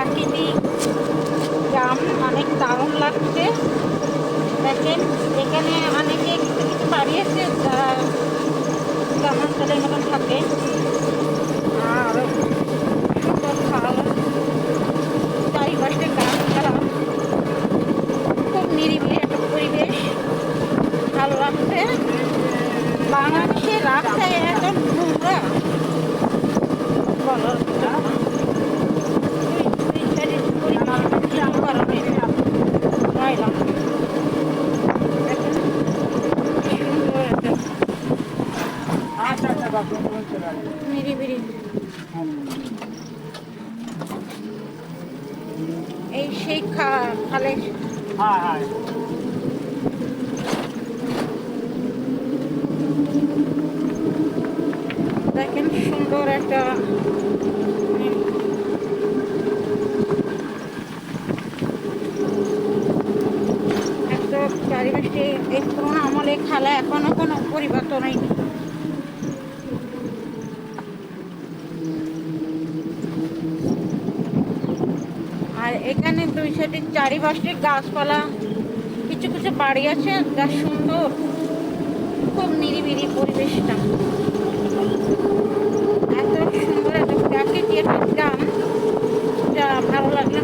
প্রাকৃতিক গ্রাম, অনেক দারুণ লাগছে। দেখেন এখানে অনেকে কিছু কিছু বাড়ি আছে যারা গ্রামাঞ্চলের মতন থাকে, আর সুন্দর খাল, চারিপাশে গাছপালা, খুব নিরিবিলি একটা পরিবেশ, ভালো লাগছে। বাংলাদেশের রাস্তায় এত নোংরা বলার ময়লা। নিরিবিলি এই সেই খালে দেখেন সুন্দর একটা চারিপাশে এই পুরোনো আমলে খালা এখনো কোনো পরিবর্তন হয়নি। আর এখানে দুই সাইডে চারিপাশে গাছপালা, কিছু কিছু বাড়ি আছে, যা সুন্দর, খুব নিরিবিলি পরিবেশটা। এত সুন্দর একটা প্রাকৃতিক একটা গ্রাম, যা ভালো লাগলে